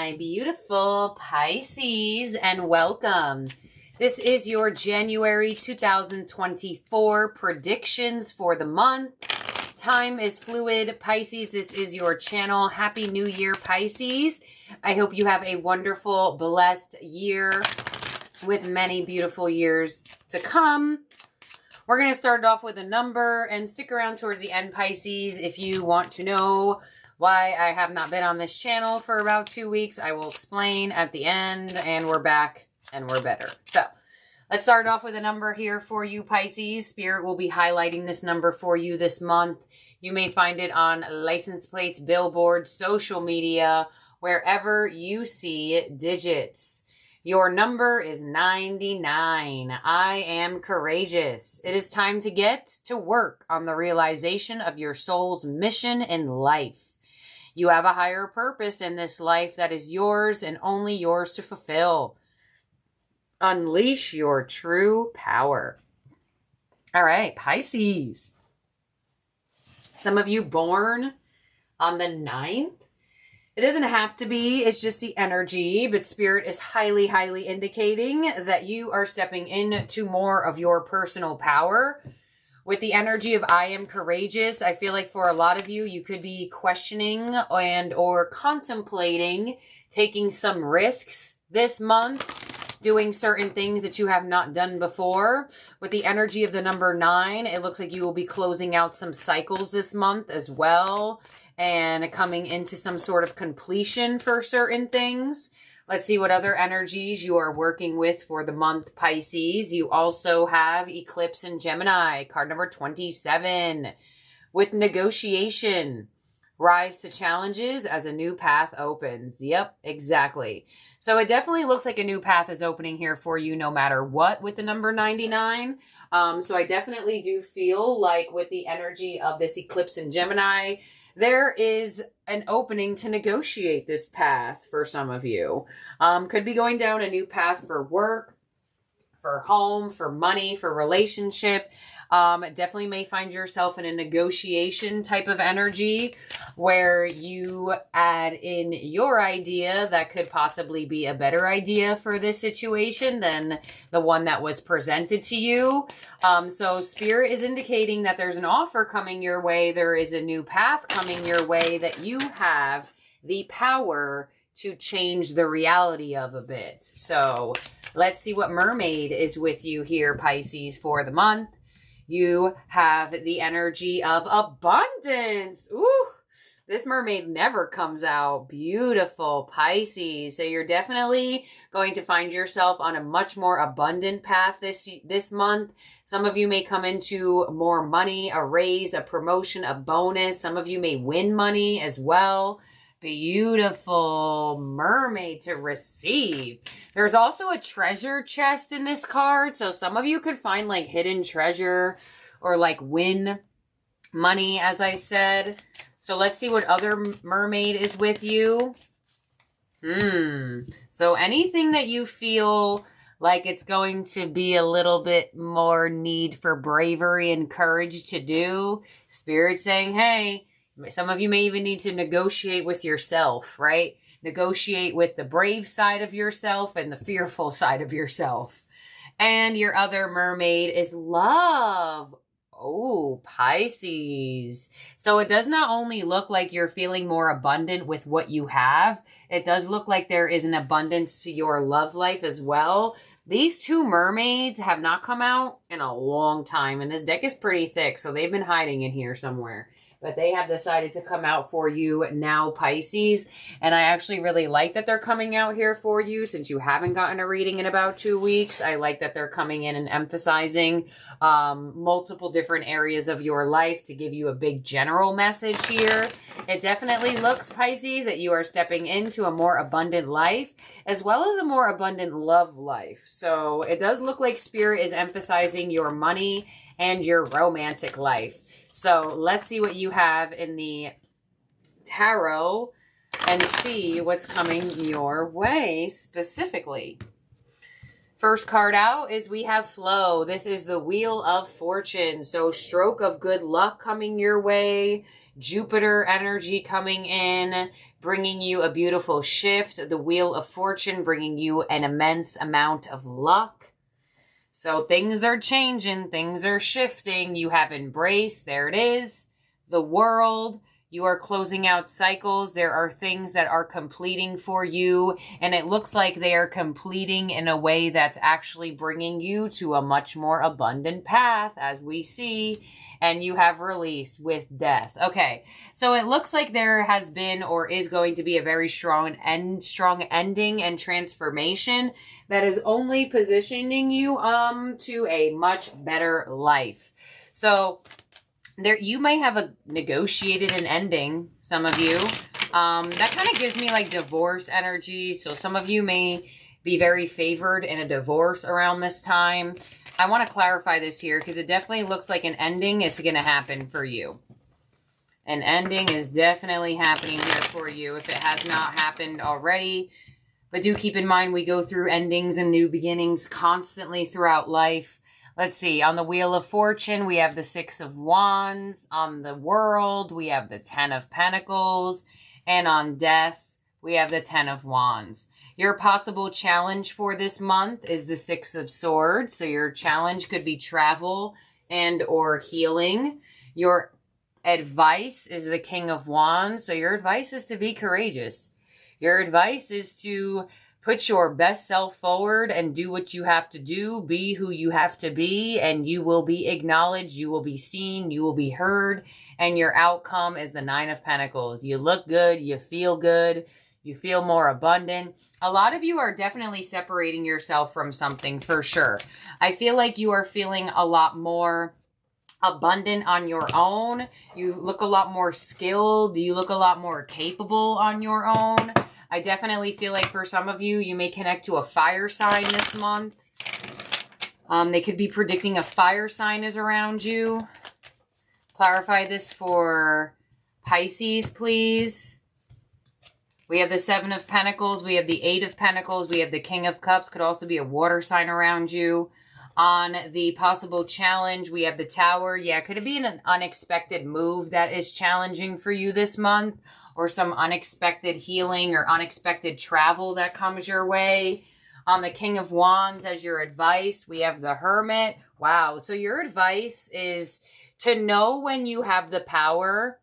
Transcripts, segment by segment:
my beautiful Pisces, and welcome. This is your January 2024 predictions for the month. Time is fluid, Pisces. This is your channel. Happy New Year, Pisces. I hope you have a wonderful, blessed year with many beautiful years to come. We're going to start it off with a number and stick around towards the end, Pisces. If you want to know why I have not been on this channel for about 2 weeks, I will explain at the end, and we're back and we're better. So let's start off with a number here for you, Pisces. Spirit will be highlighting this number for you this month. You may find it on license plates, billboards, social media, wherever you see digits. Your number is 99. I am courageous. It is time to get to work on the realization of your soul's mission in life. You have a higher purpose in this life that is yours and only yours to fulfill. Unleash your true power. All right, Pisces. Some of you born on the 9th. It doesn't have to be, it's just the energy, but Spirit is highly, highly indicating that you are stepping into more of your personal power. With the energy of I am courageous, I feel like for a lot of you, you could be questioning and or contemplating taking some risks this month, doing certain things that you have not done before. With the energy of the number 9, it looks like you will be closing out some cycles this month as well, and coming into some sort of completion for certain things. Let's see what other energies you are working with for the month, Pisces. You also have Eclipse in Gemini, card number 27. With negotiation, rise to challenges as a new path opens. Yep, exactly. So it definitely looks like a new path is opening here for you no matter what with the number 99. So I definitely do feel like with the energy of this Eclipse in Gemini, there is an opening to negotiate this path for some of you. Could be going down a new path for work, for home, for money, for relationship. Definitely may find yourself in a negotiation type of energy where you add in your idea that could possibly be a better idea for this situation than the one that was presented to you. So Spirit is indicating that there's an offer coming your way. There is a new path coming your way that you have the power to change the reality of a bit. So let's see what mermaid is with you here, Pisces, for the month. You have the energy of abundance. Ooh, this mermaid never comes out. Beautiful, Pisces. So you're definitely going to find yourself on a much more abundant path this month. Some of you may come into more money, a raise, a promotion, a bonus. Some of you may win money as well. Beautiful mermaid to receive. There's also a treasure chest in this card. So some of you could find like hidden treasure or like win money, as I said. So let's see what other mermaid is with you. So anything that you feel like it's going to be a little bit more need for bravery and courage to do, Spirit saying, hey, some of you may even need to negotiate with yourself, right? Negotiate with the brave side of yourself and the fearful side of yourself. And your other mermaid is love. Oh, Pisces. So it does not only look like you're feeling more abundant with what you have, it does look like there is an abundance to your love life as well. These two mermaids have not come out in a long time, and this deck is pretty thick, so they've been hiding in here somewhere. But they have decided to come out for you now, Pisces. And I actually really like that they're coming out here for you since you haven't gotten a reading in about 2 weeks. I like that they're coming in and emphasizing multiple different areas of your life to give you a big general message here. It definitely looks, Pisces, that you are stepping into a more abundant life as well as a more abundant love life. So it does look like Spirit is emphasizing your money and your romantic life. So let's see what you have in the tarot and see what's coming your way specifically. First card out is we have flow. This is the Wheel of Fortune. So stroke of good luck coming your way. Jupiter energy coming in, bringing you a beautiful shift. The Wheel of Fortune bringing you an immense amount of luck. So things are changing, things are shifting. You have embraced, there it is, the world. You are closing out cycles. There are things that are completing for you, and it looks like they are completing in a way that's actually bringing you to a much more abundant path, as we see, and you have release with death. Okay, so it looks like there has been or is going to be a very strong ending and transformation that is only positioning you to a much better life. So there, you might have negotiated an ending, some of you. That kind of gives me like divorce energy. So some of you may be very favored in a divorce around this time. I want to clarify this here because it definitely looks like an ending is going to happen for you. An ending is definitely happening here for you if it has not happened already. But do keep in mind, we go through endings and new beginnings constantly throughout life. Let's see, on the Wheel of Fortune, we have the Six of Wands. On the World, we have the Ten of Pentacles. And on Death, we have the Ten of Wands. Your possible challenge for this month is the Six of Swords. So your challenge could be travel and or healing. Your advice is the King of Wands. So your advice is to be courageous. Your advice is to put your best self forward and do what you have to do. Be who you have to be, and you will be acknowledged. You will be seen. You will be heard. And your outcome is the Nine of Pentacles. You look good. You feel good. You feel more abundant. A lot of you are definitely separating yourself from something for sure. I feel like you are feeling a lot more abundant on your own. You look a lot more skilled. You look a lot more capable on your own. I definitely feel like for some of you, you may connect to a fire sign this month. They could be predicting a fire sign is around you. Clarify this for Pisces, please. We have the Seven of Pentacles. We have the Eight of Pentacles. We have the King of Cups. Could also be a water sign around you. On the possible challenge, we have the Tower. Yeah, could it be an unexpected move that is challenging for you this month? Or some unexpected healing or unexpected travel that comes your way. On the King of Wands as your advice, we have the Hermit. Wow, so your advice is to know when you have the power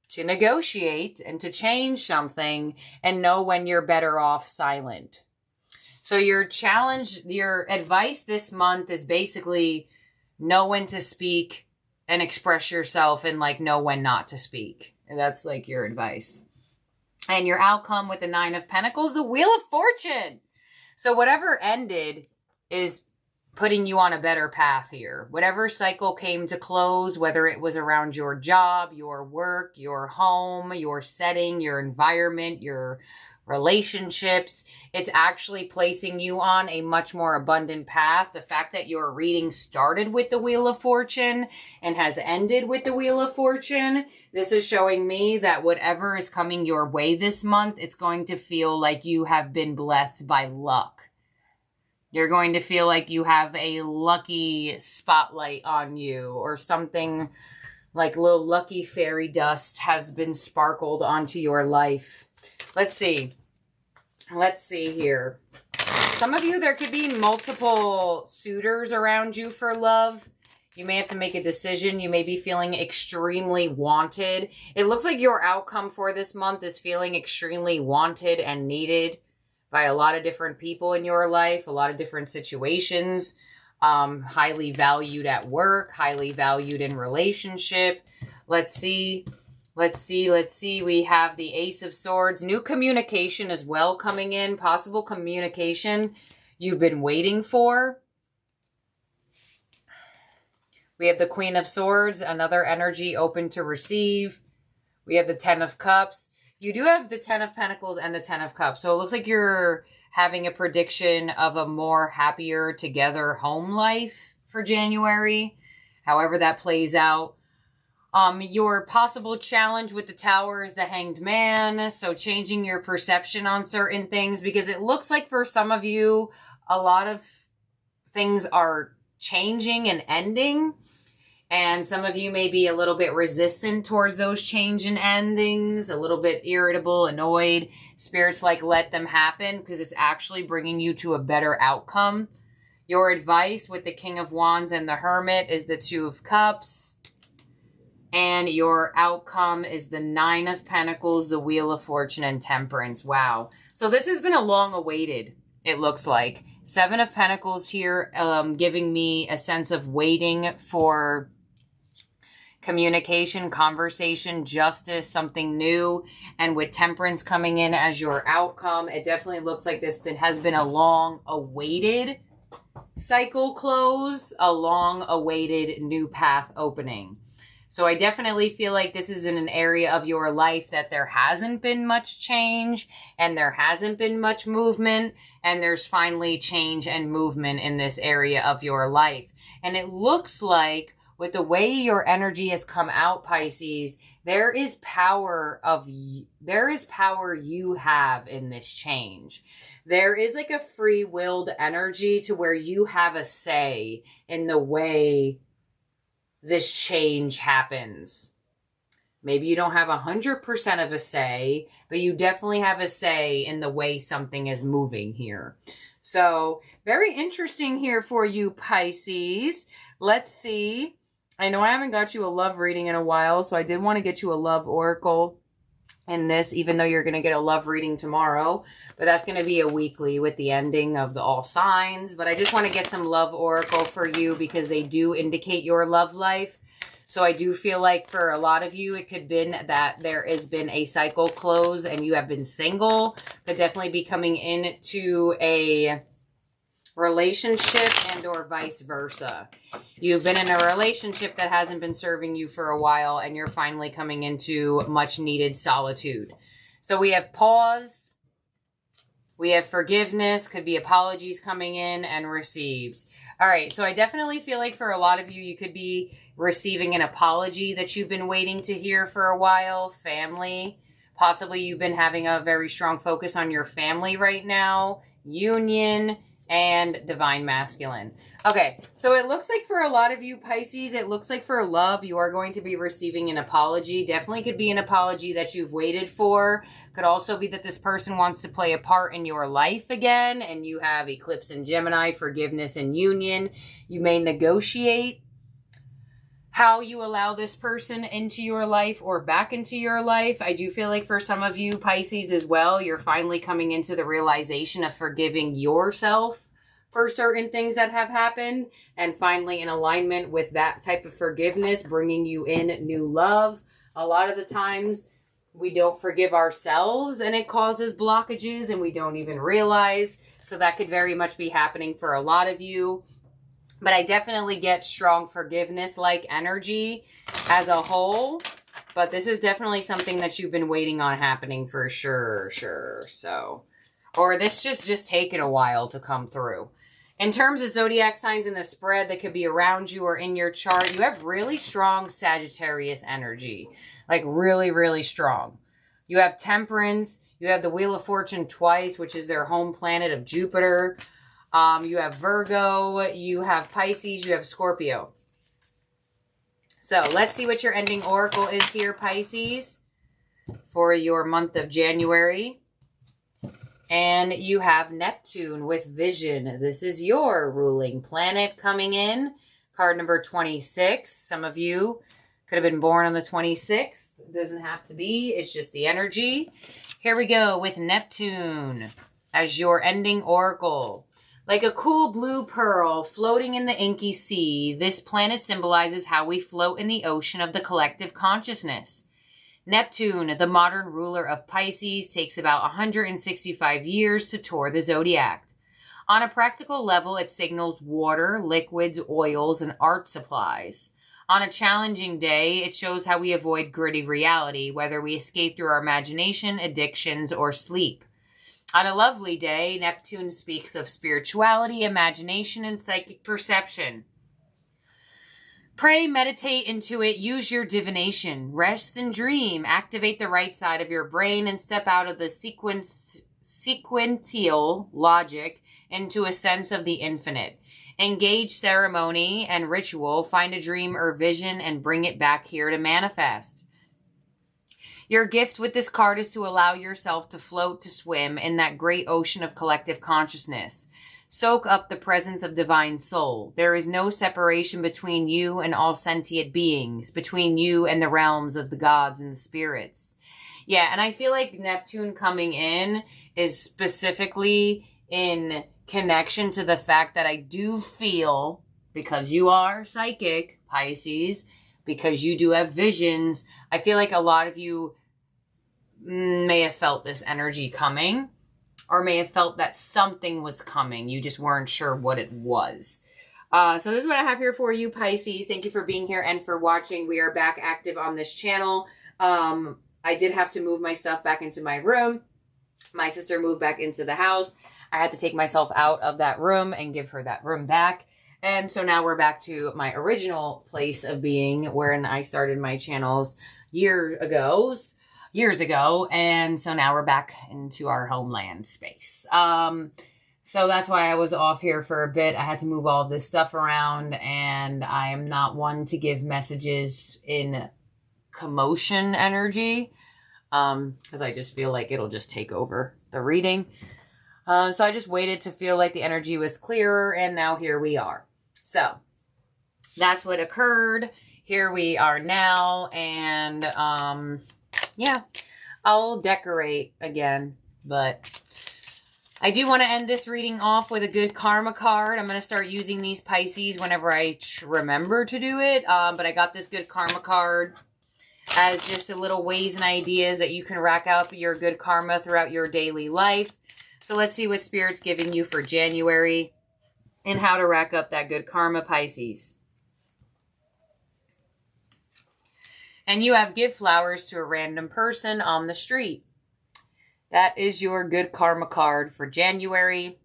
to negotiate and to change something, and know when you're better off silent. So your challenge, your advice this month is basically know when to speak and express yourself, and like know when not to speak. And that's like your advice. And your outcome with the Nine of Pentacles, the Wheel of Fortune. So whatever ended is putting you on a better path here. Whatever cycle came to close, whether it was around your job, your work, your home, your setting, your environment, your relationships, it's actually placing you on a much more abundant path. The fact that your reading started with the Wheel of Fortune and has ended with the Wheel of Fortune, this is showing me that whatever is coming your way this month, it's going to feel like you have been blessed by luck. You're going to feel like you have a lucky spotlight on you, or something like little lucky fairy dust has been sparkled onto your life. Let's see. Let's see here. Some of you, there could be multiple suitors around you for love. You may have to make a decision. You may be feeling extremely wanted. It looks like your outcome for this month is feeling extremely wanted and needed by a lot of different people in your life, a lot of different situations. Highly valued at work, highly valued in relationship. Let's see. Let's see. We have the Ace of Swords. New communication as well coming in. Possible communication you've been waiting for. We have the Queen of Swords. Another energy open to receive. We have the Ten of Cups. You do have the Ten of Pentacles and the Ten of Cups. So it looks like you're having a prediction of a more happier together home life for January. However that plays out. Your possible challenge with the Tower is the Hanged Man. So changing your perception on certain things, because it looks like for some of you, a lot of things are changing and ending. And some of you may be a little bit resistant towards those change and endings, a little bit irritable, annoyed. Spirit's like, let them happen because it's actually bringing you to a better outcome. Your advice with the King of Wands and the Hermit is the Two of Cups. And your outcome is the Nine of Pentacles, the Wheel of Fortune, and Temperance. Wow. So this has been a long awaited, it looks like. Seven of Pentacles here, giving me a sense of waiting for communication, conversation, justice, something new. And with Temperance coming in as your outcome, it definitely looks like this has been a long awaited cycle close, a long awaited new path opening. So I definitely feel like this is in an area of your life that there hasn't been much change and there hasn't been much movement, and there's finally change and movement in this area of your life. And it looks like with the way your energy has come out, Pisces, there is power you have in this change. There is like a free-willed energy to where you have a say in the way this change happens. Maybe you don't have 100% of a say, but you definitely have a say in the way something is moving here. So, very interesting here for you, Pisces. Let's see. I know I haven't got you a love reading in a while, so I did want to get you a love oracle in this, even though you're going to get a love reading tomorrow. But that's going to be a weekly with the ending of the all signs. But I just want to get some love oracle for you because they do indicate your love life. So I do feel like for a lot of you, it could have been that there has been a cycle close and you have been single. Could definitely be coming into a relationship and or vice versa. You've been in a relationship that hasn't been serving you for a while and you're finally coming into much needed solitude. So we have pause. We have forgiveness. Could be apologies coming in and received. All right. So I definitely feel like for a lot of you, you could be receiving an apology that you've been waiting to hear for a while. Family. Possibly you've been having a very strong focus on your family right now. Union. And divine masculine. Okay, so it looks like for a lot of you, Pisces, it looks like for love, you are going to be receiving an apology. Definitely could be an apology that you've waited for. Could also be that this person wants to play a part in your life again, and you have Eclipse in Gemini, forgiveness and union. You may negotiate how you allow this person into your life or back into your life. I do feel like for some of you, Pisces, as well, you're finally coming into the realization of forgiving yourself for certain things that have happened, and finally in alignment with that type of forgiveness, bringing you in new love. A lot of the times we don't forgive ourselves and it causes blockages and we don't even realize. So that could very much be happening for a lot of you. But I definitely get strong forgiveness-like energy as a whole. But this is definitely something that you've been waiting on happening for sure. So, or this just taken a while to come through. In terms of zodiac signs in the spread that could be around you or in your chart, you have really strong Sagittarius energy. Like really, really strong. You have Temperance. You have the Wheel of Fortune twice, which is their home planet of Jupiter. You have Virgo, you have Pisces, you have Scorpio. So let's see what your ending oracle is here, Pisces, for your month of January. And you have Neptune with Vision. This is your ruling planet coming in. Card number 26. Some of you could have been born on the 26th. It doesn't have to be. It's just the energy. Here we go with Neptune as your ending oracle. Like a cool blue pearl floating in the inky sea, this planet symbolizes how we float in the ocean of the collective consciousness. Neptune, the modern ruler of Pisces, takes about 165 years to tour the zodiac. On a practical level, it signals water, liquids, oils, and art supplies. On a challenging day, it shows how we avoid gritty reality, whether we escape through our imagination, addictions, or sleep. On a lovely day, Neptune speaks of spirituality, imagination, and psychic perception. Pray, meditate, intuit, use your divination. Rest and dream. Activate the right side of your brain and step out of the sequential logic into a sense of the infinite. Engage ceremony and ritual, find a dream or vision, and bring it back here to manifest. Your gift with this card is to allow yourself to float, to swim in that great ocean of collective consciousness. Soak up the presence of divine soul. There is no separation between you and all sentient beings, between you and the realms of the gods and the spirits. Yeah, and I feel like Neptune coming in is specifically in connection to the fact that I do feel, because you are psychic, Pisces, because you do have visions, I feel like a lot of you may have felt this energy coming, or may have felt that something was coming. You just weren't sure what it was. So this is what I have here for you, Pisces. Thank you for being here and for watching. We are back active on this channel. I did have to move my stuff back into my room. My sister moved back into the house. I had to take myself out of that room and give her that room back. And so now we're back to my original place of being, wherein I started my channels years ago. And so now we're back into our homeland space. So that's why I was off here for a bit. I had to move all of this stuff around, and I am not one to give messages in commotion energy, because I just feel like it'll just take over the reading. So I just waited to feel like the energy was clearer, and now here we are. So that's what occurred. Here we are now, and yeah, I'll decorate again, but I do want to end this reading off with a good karma card. I'm going to start using these, Pisces, whenever I remember to do it. But I got this good karma card as just a little ways and ideas that you can rack up your good karma throughout your daily life. So let's see what Spirit's giving you for January and how to rack up that good karma, Pisces. And you have give flowers to a random person on the street. That is your good karma card for January.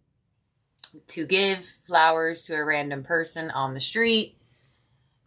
To give flowers to a random person on the street.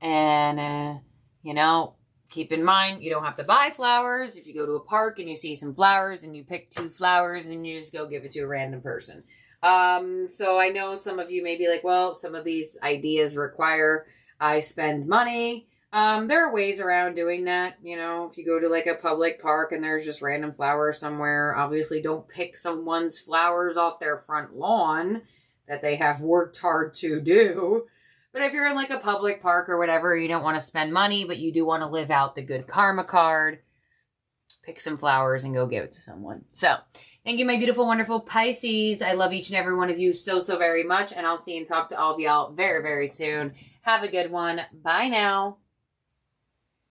And, you know, keep in mind, you don't have to buy flowers. If you go to a park and you see some flowers and you pick 2 flowers and you just go give it to a random person. So I know some of you may be like, well, some of these ideas require I spend money. There are ways around doing that. You know, if you go to like a public park and there's just random flowers somewhere, obviously don't pick someone's flowers off their front lawn that they have worked hard to do. But if you're in like a public park or whatever, you don't want to spend money, but you do want to live out the good karma card, pick some flowers and go give it to someone. So thank you, my beautiful, wonderful Pisces. I love each and every one of you so, so very much. And I'll see and talk to all of y'all very, very soon. Have a good one. Bye now.